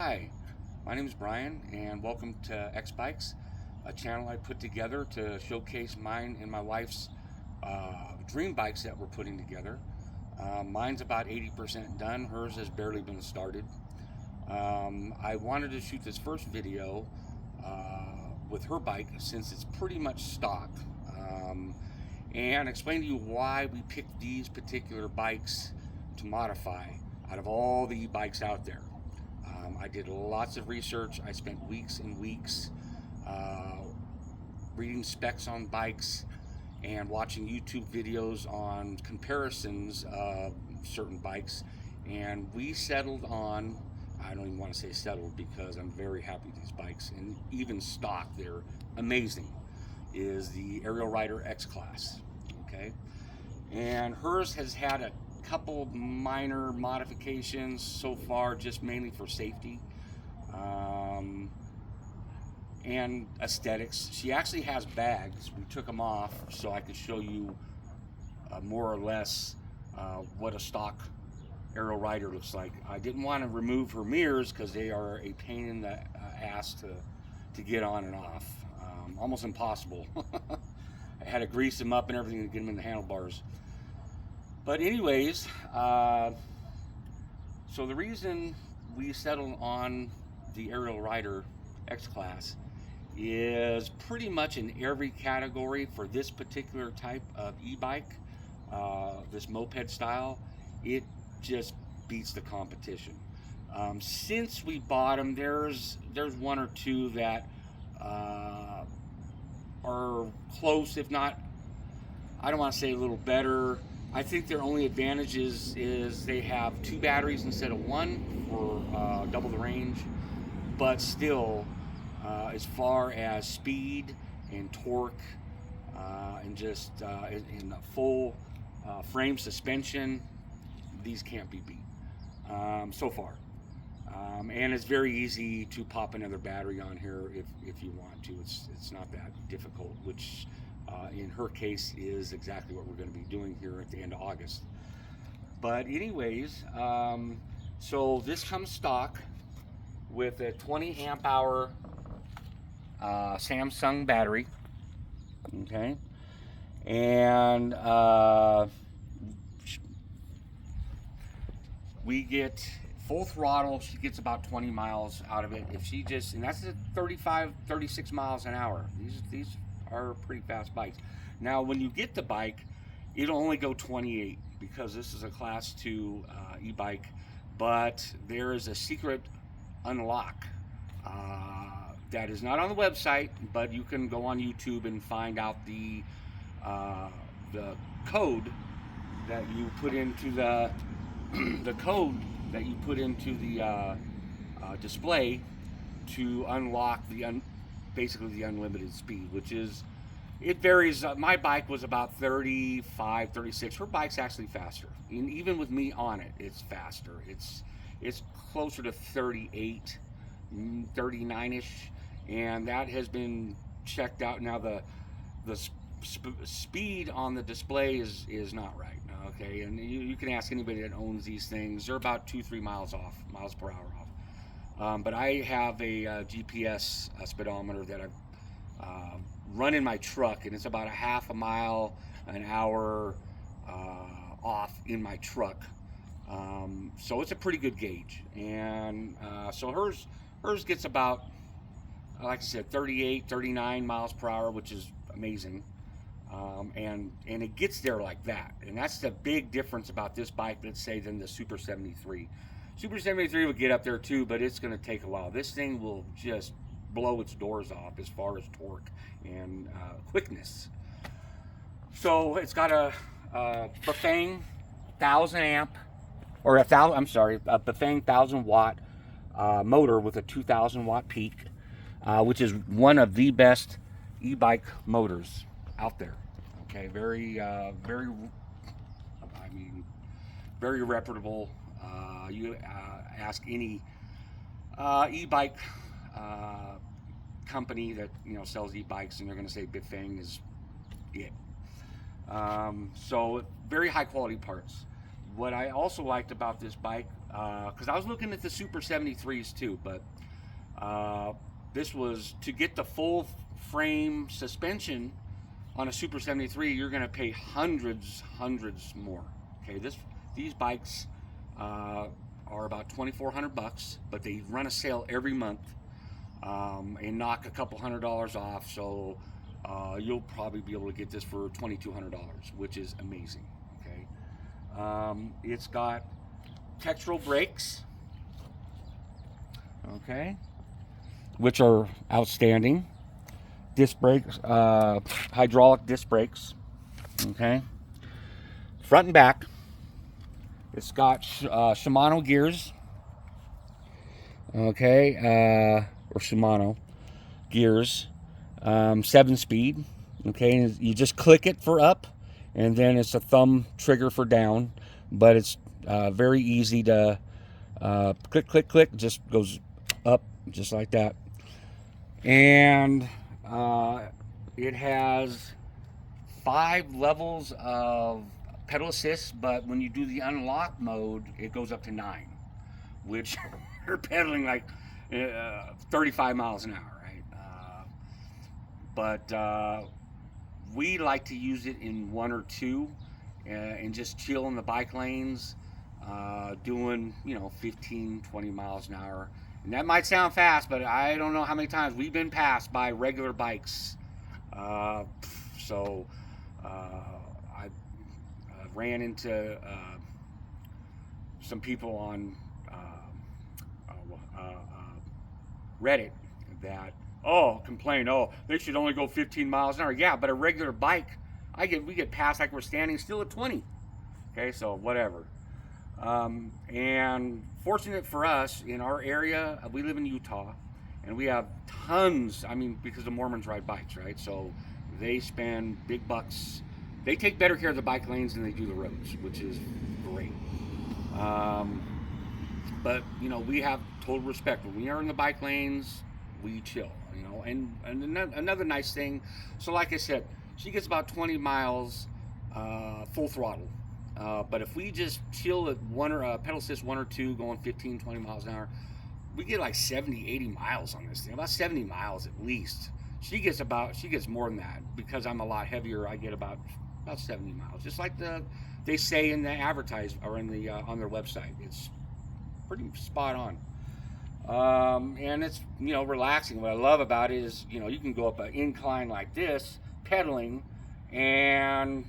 Hi, my name is Brian and welcome to X Bikes, a channel I put together to showcase mine and my wife's dream bikes that we're putting together. Mine's about 80% done, hers has barely been started. I wanted to shoot this first video with her bike since it's pretty much stock, and explain to you why we picked these particular bikes to modify out of all the e-bikes out there. I did lots of research. I spent weeks and weeks reading specs on bikes and watching YouTube videos on comparisons of certain bikes, and we settled on, I don't even want to say settled because I'm very happy with these bikes, and even stock, they're amazing, is the Ariel Rider X-class. Okay, and hers has had a couple minor modifications so far, just mainly for safety and aesthetics. She actually has bags. We took them off so I could show you more or less what a stock Ariel Rider looks like. I didn't want to remove her mirrors because they are a pain in the ass to get on and off. Almost impossible. I had to grease them up and everything to get them in the handlebars. But anyways, so the reason we settled on the Ariel Rider X-class is pretty much in every category for this particular type of e-bike, this moped style, it just beats the competition. Since we bought them, there's one or two that are close, if not, I don't want to say a little better. I think their only advantages is they have 2 batteries instead of 1 for double the range, but still, as far as speed and torque and just in a full frame suspension, these can't be beat so far. And it's very easy to pop another battery on here if you want to. It's not that difficult, which in her case is exactly what we're going to be doing here at the end of August. But anyways, so this comes stock with a 20 amp hour Samsung battery. Okay, and we get full throttle. She gets about 20 miles out of it. If she just, and that's at 35, 36 miles an hour. These are pretty fast bikes. Now, when you get the bike, it'll only go 28 because this is a class 2 e-bike, but there is a secret unlock that is not on the website, but you can go on YouTube and find out the code that you put into the code that you put into the display to unlock basically the unlimited speed, which is, it varies. My bike was about 35, 36. Her bike's actually faster, and even with me on it, it's faster. It's closer to 38, 39ish, and that has been checked out. Now the speed on the display is not right. Okay, and you can ask anybody that owns these things. They're about 2-3 miles per hour off. But I have a GPS speedometer that I've run in my truck, and it's about a half a mile an hour off in my truck. So it's a pretty good gauge, and so hers gets about, like I said, 38, 39 miles per hour, which is amazing. And it gets there like that, and that's the big difference about this bike, let's say, than the Super 73. Super 73 will get up there too, but it's going to take a while. This thing will just blow its doors off as far as torque and quickness. So it's got a Bafang 1000 amp, or a Bafang 1000 watt motor with a 2000 watt peak, which is one of the best e-bike motors out there. Okay, very reputable. You ask any e-bike company that sells e-bikes, and they're going to say Bafang is it. So very high quality parts. What I also liked about this bike because I was looking at the Super 73s too, but this was to get the full frame suspension on a Super 73. You're going to pay hundreds more. Okay, these bikes are about $2,400, but they run a sale every month and knock a couple $100 off. So you'll probably be able to get this for $2,200, which is amazing. Okay, it's got textural brakes. Okay, which are outstanding. Disc brakes, hydraulic disc brakes. Okay, front and back. It's got Shimano gears. Okay, or Shimano gears, 7-speed. Okay, and you just click it for up, and then it's a thumb trigger for down. But it's very easy to click, click, click. Just goes up just like that. And it has 5 levels of pedal assist, but when you do the unlock mode, it goes up to 9, which you're pedaling like 35 miles an hour, right? But we like to use it in 1 or 2 and just chill in the bike lanes, doing 15, 20 miles an hour. And that might sound fast, but I don't know how many times we've been passed by regular bikes. So I ran into some people on Reddit that complain, they should only go 15 miles an hour. Yeah, but a regular bike, we get passed like we're standing still at 20. Okay, so whatever. And fortunate for us, in our area, we live in Utah, and we have tons, because the Mormons ride bikes, right? So they spend big bucks. They take better care of the bike lanes than they do the roads, which is great. But, we have total respect. When we are in the bike lanes, we chill, And another nice thing, so like I said, she gets about 20 miles full throttle. But if we just chill at pedal assist 1 or 2, going 15, 20 miles an hour, we get like 70, 80 miles on this thing. About 70 miles at least. She gets more than that. Because I'm a lot heavier, I get about 70 miles. Just like they say in the or in the on their website. It's pretty spot on. And it's relaxing. What I love about it is you can go up an incline like this, pedaling, and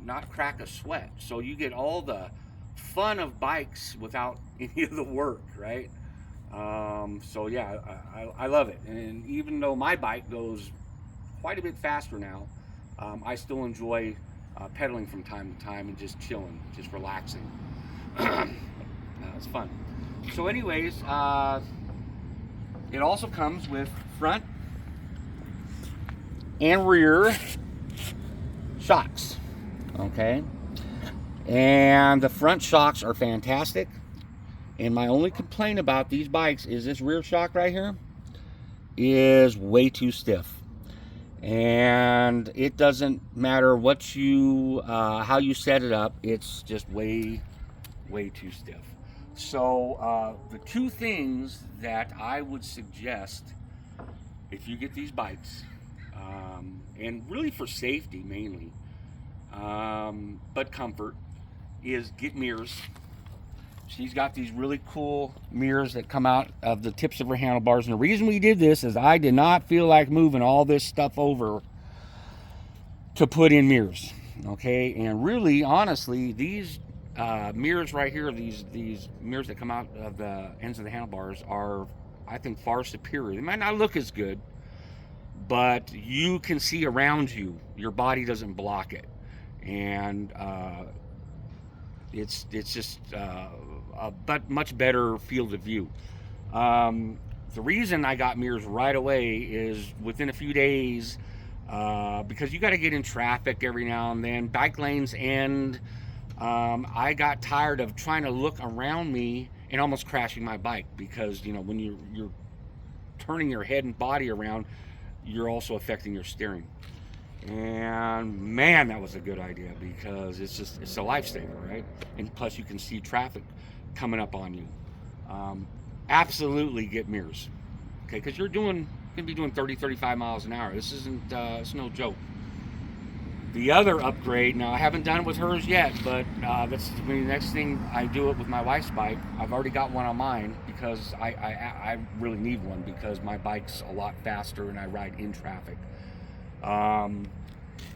not crack a sweat. So you get all the fun of bikes without any of the work, right? So yeah, I love it. And even though my bike goes quite a bit faster now, I still enjoy pedaling from time to time and just chilling, just relaxing. It's fun. So anyways, it also comes with front and rear shocks. Okay, and the front shocks are fantastic, and my only complaint about these bikes is this rear shock right here is way too stiff, and it doesn't matter what how you set it up, it's just way too stiff. So the 2 things that I would suggest if you get these bikes, and really for safety mainly, but comfort, is get mirrors. She's got these really cool mirrors that come out of the tips of her handlebars, and the reason we did this is I did not feel like moving all this stuff over to put in mirrors. Okay, and really honestly, these mirrors right here, these mirrors that come out of the ends of the handlebars, are, I think, far superior. They might not look as good, but you can see around you. Your body doesn't block it. And it's just but much better field of view. The reason I got mirrors right away is within a few days, because you got to get in traffic every now and then, bike lanes end. I got tired of trying to look around me and almost crashing my bike, because when you're turning your head and body around, you're also affecting your steering. And man, that was a good idea, because it's a lifesaver, right? And plus you can see traffic coming up on you, absolutely get mirrors, okay? Because you're going to be doing 30, 35 miles an hour. This isn't, it's no joke. The other upgrade, now I haven't done it with hers yet, but that's the next thing I do it with my wife's bike. I've already got one on mine because I really need one because my bike's a lot faster and I ride in traffic.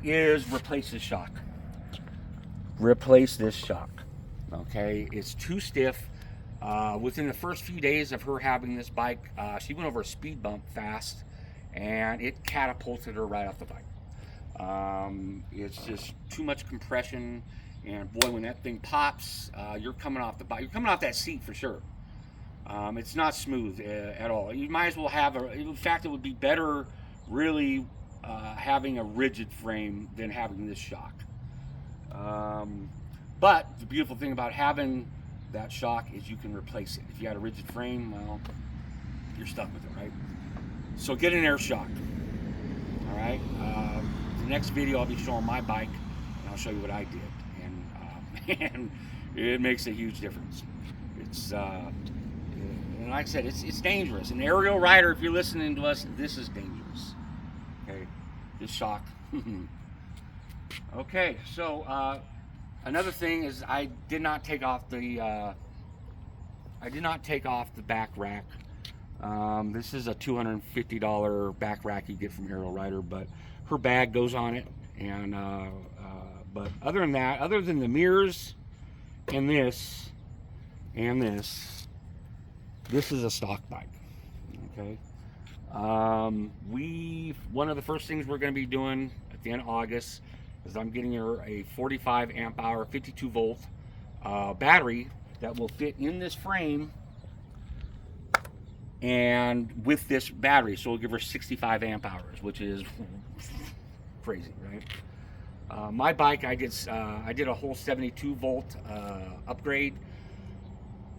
Is replace this shock. Replace this shock. Okay, it's too stiff. Within the first few days of her having this bike, she went over a speed bump fast and it catapulted her right off the bike. It's just too much compression, and boy, when that thing pops, you're coming off the bike. You're coming off that seat for sure. It's not smooth at all. You might as well have in fact, it would be better really having a rigid frame than having this shock. But the beautiful thing about having that shock is you can replace it. If you got a rigid frame, well, you're stuck with it, right? So get an air shock. All right. The next video I'll be showing my bike, and I'll show you what I did, and it makes a huge difference. It's and like I said, it's dangerous. And Ariel Rider, if you're listening to us, this is dangerous. Okay, this shock. Okay, so another thing is I did not take off the back rack. This is a $250 back rack you get from Ariel Rider, but her bag goes on it, and but other than that, other than the mirrors and this is a stock bike. Okay. One of the first things we're going to be doing at the end of August is I'm getting her a 45 amp hour 52 volt battery that will fit in this frame and with this battery, so we'll give her 65 amp hours, which is crazy, right? My bike, I did a whole 72 volt upgrade,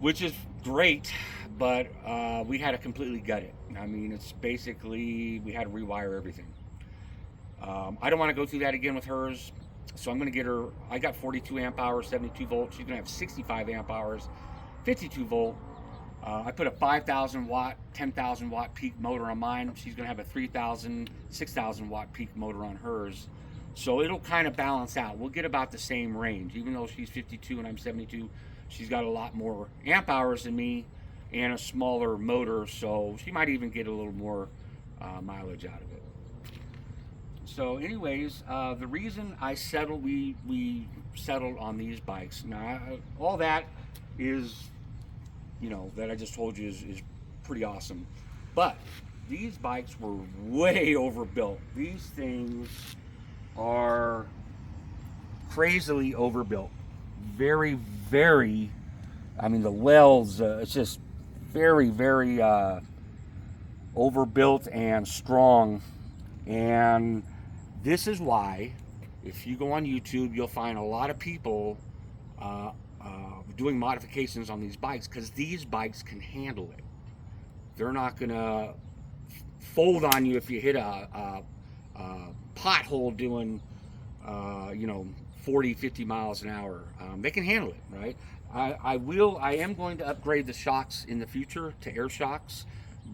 which is great, but we had to completely gut it. I mean, it's basically, we had to rewire everything. I don't want to go through that again with hers, so I'm going to get her, I got 42 amp hours, 72 volts. She's going to have 65 amp hours, 52 volt. I put a 5,000 watt, 10,000 watt peak motor on mine. She's going to have a 3,000, 6,000 watt peak motor on hers. So it'll kind of balance out. We'll get about the same range. Even though she's 52 and I'm 72, she's got a lot more amp hours than me and a smaller motor. So she might even get a little more mileage out of it. So anyways, the reason I settled, we settled on these bikes. Now, all that is, you know, that I just told you is pretty awesome. But these bikes were way overbuilt. These things are crazily overbuilt. Very, very, I mean, the welds, it's just very, very overbuilt and strong. And this is why, if you go on YouTube, you'll find a lot of people doing modifications on these bikes, because these bikes can handle it. They're not gonna fold on you if you hit a pothole doing 40, 50 miles an hour. They can handle it, right? I am going to upgrade the shocks in the future to air shocks,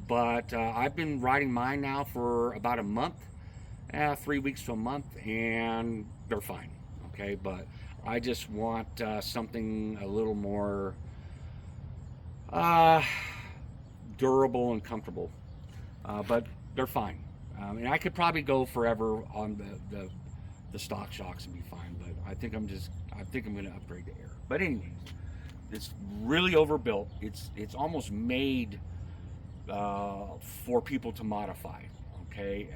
but I've been riding mine now for about a month, 3 weeks to a month, and they're fine. Okay, but I just want something a little more durable and comfortable, but they're fine. And I could probably go forever on the stock shocks and be fine, but I think I'm going to upgrade to air. But anyways, it's really overbuilt. It's almost made for people to modify. Okay,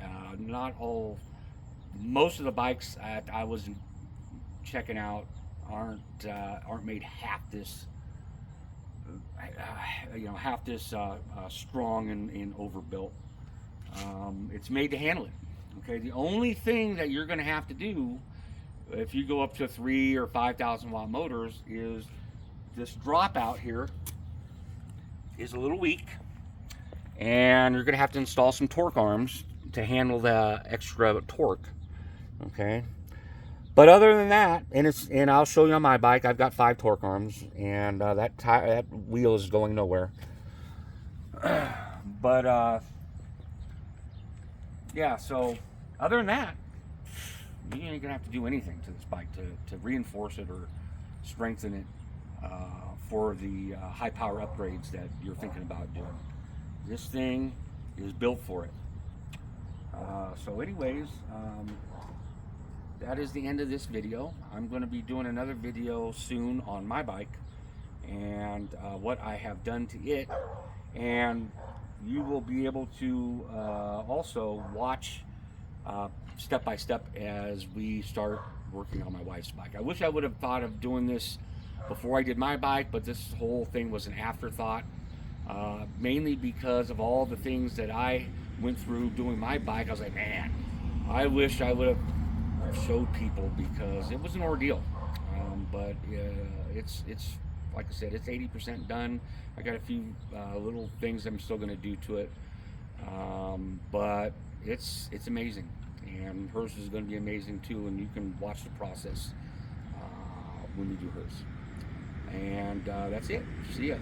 most of the bikes I was checking out aren't made half this strong and overbuilt. It's made to handle it. Okay, the only thing that you're going to have to do if you go up to 3,000 or 5,000 watt motors is this dropout here is a little weak, and you're going to have to install some torque arms to handle the extra torque. Okay, But other than that, and I'll show you on my bike, I've got 5 torque arms, and that wheel is going nowhere. But yeah, so other than that, you ain't gonna have to do anything to this bike to reinforce it or strengthen it for the high power upgrades that you're thinking about doing. This thing is built for it. So anyways, that is the end of this video. I'm going to be doing another video soon on my bike and what I have done to it, and you will be able to also watch step by step as we start working on my wife's bike. I wish I would have thought of doing this before I did my bike, but this whole thing was an afterthought, mainly because of all the things that I went through doing my bike. I was like, man, I wish I would have showed people, because it was an ordeal. But it's like I said, it's 80% done. I got a few little things I'm still going to do to it, but it's amazing, and hers is going to be amazing too. And you can watch the process when you do hers. And that's it. See ya.